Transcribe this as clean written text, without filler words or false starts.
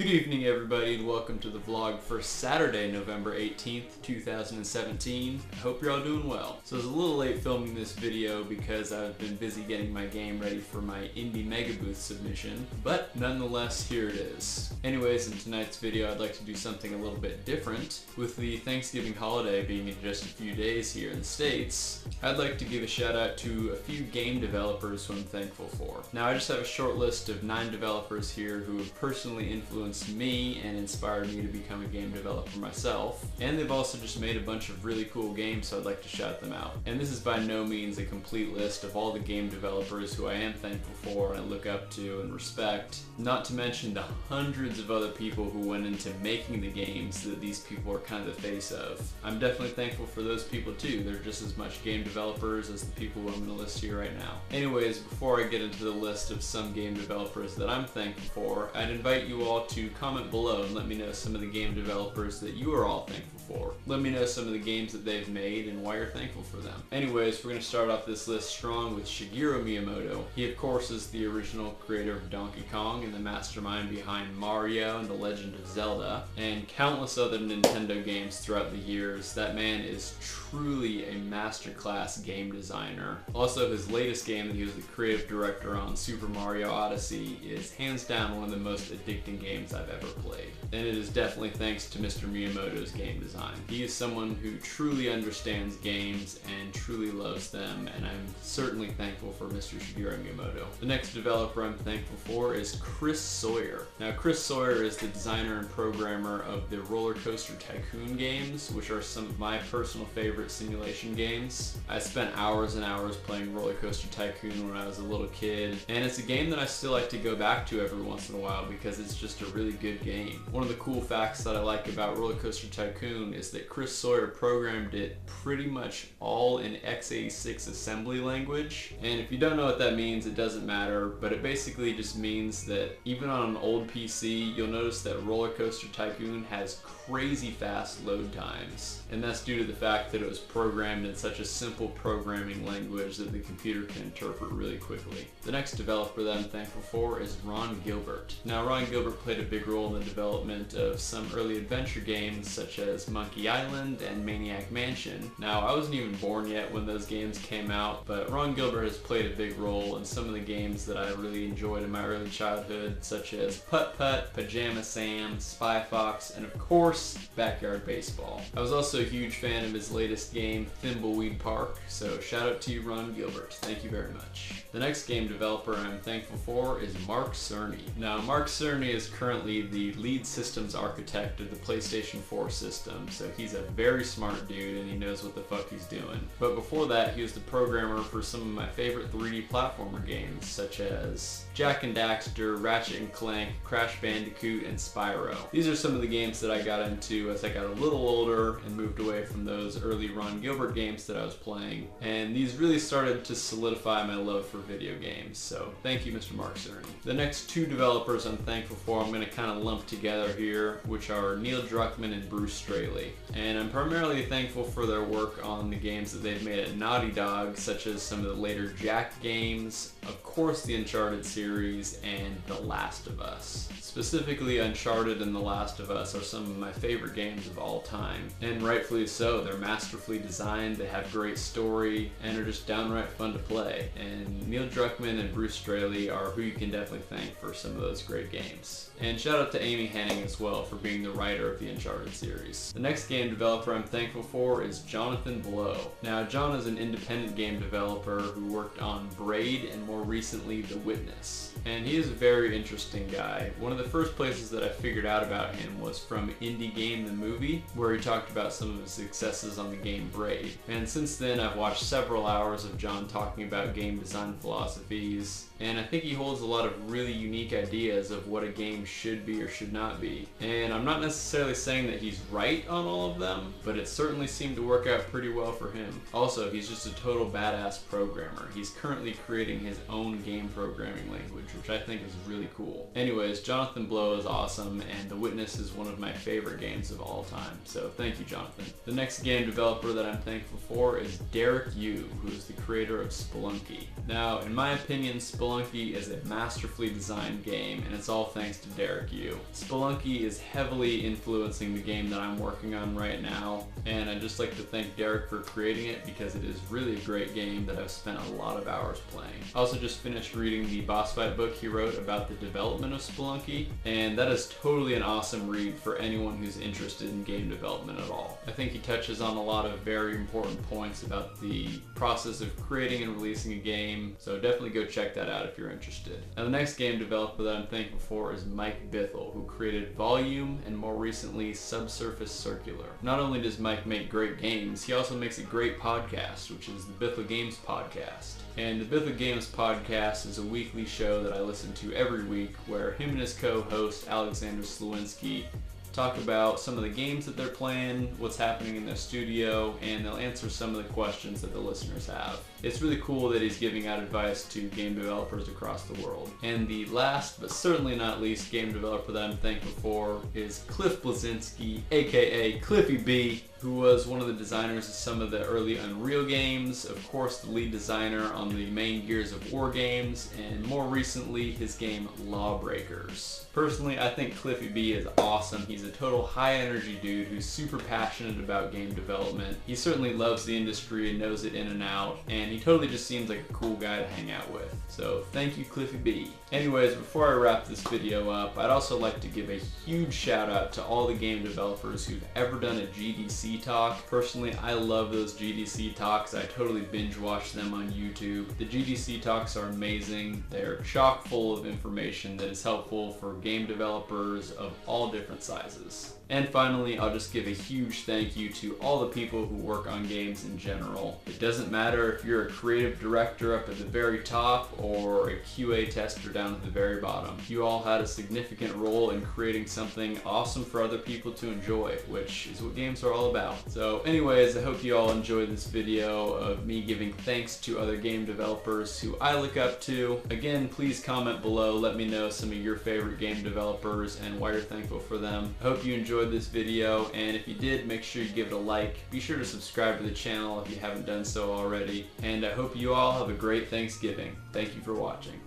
Good evening everybody and welcome to the vlog for Saturday, November 18th, 2017. I hope you're all doing well. So I was a little late filming this video because I've been busy getting my game ready for my Indie Mega Booth submission, but nonetheless here it is. Anyways, in tonight's video I'd like to do something a little bit different. With the Thanksgiving holiday being in just a few days here in the States, I'd like to give a shout out to a few game developers who I'm thankful for. Now I just have a short list of 9 developers here who have personally influenced me and inspired me to become a game developer myself, and they've also just made a bunch of really cool games, so I'd like to shout them out. And this is by no means a complete list of all the game developers who I am thankful for and I look up to and respect, not to mention the hundreds of other people who went into making the games that these people are kind of the face of. I'm definitely thankful for those people too. They're just as much game developers as the people who I'm going to list here right now. Anyways, before I get into the list of some game developers that I'm thankful for, I'd invite you all to comment below and let me know some of the game developers that you are all thankful for. Let me know some of the games that they've made and why you're thankful for them. Anyways, we're going to start off this list strong with Shigeru Miyamoto. He of course is the original creator of Donkey Kong and the mastermind behind Mario and The Legend of Zelda, and countless other Nintendo games throughout the years. That man is truly a masterclass game designer. Also, his latest game that he was the creative director on, Super Mario Odyssey, is hands down one of the most addicting games I've ever played. And it is definitely thanks to Mr. Miyamoto's game design. He is someone who truly understands games and truly loves them, and I'm certainly thankful for Mr. Shigeru Miyamoto. The next developer I'm thankful for is Chris Sawyer. Now, Chris Sawyer is the designer and programmer of the Roller Coaster Tycoon games, which are some of my personal favorite simulation games. I spent hours and hours playing Roller Coaster Tycoon when I was a little kid, and it's a game that I still like to go back to every once in a while because it's just a really good game. One of the cool facts that I like about Roller Coaster Tycoon is that Chris Sawyer programmed it pretty much all in x86 assembly language, and if you don't know what that means, it doesn't matter, but it basically just means that even on an old PC, you'll notice that Roller Coaster Tycoon has crazy fast load times, and that's due to the fact that it was programmed in such a simple programming language that the computer can interpret really quickly. The next developer that I'm thankful for is Ron Gilbert. Now, Ron Gilbert played a big role in the development of some early adventure games such as Monkey Island and Maniac Mansion. Now, I wasn't even born yet when those games came out, but Ron Gilbert has played a big role in some of the games that I really enjoyed in my early childhood, such as Putt Putt, Pajama Sam, Spy Fox, and of course, Backyard Baseball. I was also a huge fan of his latest game, Thimbleweed Park, so shout out to you, Ron Gilbert. Thank you very much. The next game developer I'm thankful for is Mark Cerny. Now, Mark Cerny is currently the lead systems architect of the PlayStation 4 system, so he's a very smart dude and he knows what the fuck he's doing. But before that, he was the programmer for some of my favorite 3D platformer games, such as Jak and Daxter, Ratchet and Clank, Crash Bandicoot, and Spyro. These are some of the games that I got into as I got a little older and moved away from those early Ron Gilbert games that I was playing, and these really started to solidify my love for video games, so thank you, Mr. Mark Cerny. The next 2 developers I'm thankful for I'm going to kind of lump together here, which are Neil Druckmann and Bruce Straley. And I'm primarily thankful for their work on the games that they've made at Naughty Dog, such as some of the later Jak games, of course the Uncharted series, and The Last of Us. Specifically, Uncharted and The Last of Us are some of my favorite games of all time, and rightfully so. They're masterfully designed, they have great story, and are just downright fun to play. And Neil Druckmann and Bruce Straley are who you can definitely thank for some of those great games. And shout out to Amy Hennig as well for being the writer of the Uncharted series. The next game developer I'm thankful for is Jonathan Blow. Now, John is an independent game developer who worked on Braid and more recently The Witness. And he is a very interesting guy. One of the first places that I figured out about him was from Indie Game the Movie, where he talked about some of his successes on the game Braid. And since then, I've watched several hours of John talking about game design philosophies, and I think he holds a lot of really unique ideas of what a game should be or should not be. And I'm not necessarily saying that he's right on all of them, but it certainly seemed to work out pretty well for him. Also, he's just a total badass programmer. He's currently creating his own game programming language, which I think is really cool. Anyways, Jonathan Blow is awesome, and The Witness is one of my favorite games of all time, so thank you, Jonathan. The next game developer that I'm thankful for is Derek Yu, who is the creator of Spelunky. Now, in my opinion, Spelunky Spelunky is a masterfully designed game, and it's all thanks to Derek Yu. Spelunky is heavily influencing the game that I'm working on right now, and I'd just like to thank Derek for creating it because it is really a great game that I've spent a lot of hours playing. I also just finished reading the boss fight book he wrote about the development of Spelunky, and that is totally an awesome read for anyone who's interested in game development at all. I think he touches on a lot of very important points about the process of creating and releasing a game, so definitely go check that out if you're interested. Now the next game developer that I'm thankful for is Mike Bithell, who created Volume and more recently Subsurface Circular. Not only does Mike make great games, he also makes a great podcast, which is the Bithell Games Podcast. And the Bithell Games Podcast is a weekly show that I listen to every week where him and his co-host Alexander Slawinski talk about some of the games that they're playing, what's happening in their studio, and they'll answer some of the questions that the listeners have. It's really cool that he's giving out advice to game developers across the world. And the last, but certainly not least, game developer that I'm thankful for is Cliff Bleszinski, aka Cliffy B, who was one of the designers of some of the early Unreal games, of course the lead designer on the main Gears of War games, and more recently his game Lawbreakers. Personally, I think Cliffy B is awesome. He's a total high energy dude who's super passionate about game development. He certainly loves the industry and knows it in and out, and he totally just seems like a cool guy to hang out with. So thank you, Cliffy B. Anyways, before I wrap this video up, I'd also like to give a huge shout out to all the game developers who've ever done a GDC talk. Personally, I love those GDC talks. I totally binge watch them on YouTube. The GDC talks are amazing. They're chock full of information that is helpful for game developers of all different sizes. And finally, I'll just give a huge thank you to all the people who work on games in general. It doesn't matter if you're a creative director up at the very top or a QA tester down at the very bottom. You all had a significant role in creating something awesome for other people to enjoy, which is what games are all about. So anyways, I hope you all enjoyed this video of me giving thanks to other game developers who I look up to. Again, please comment below, let me know some of your favorite game developers and why you're thankful for them. I hope you enjoyed this video, and if you did, make sure you give it a like. Be sure to subscribe to the channel if you haven't done so already, and I hope you all have a great Thanksgiving. Thank you for watching.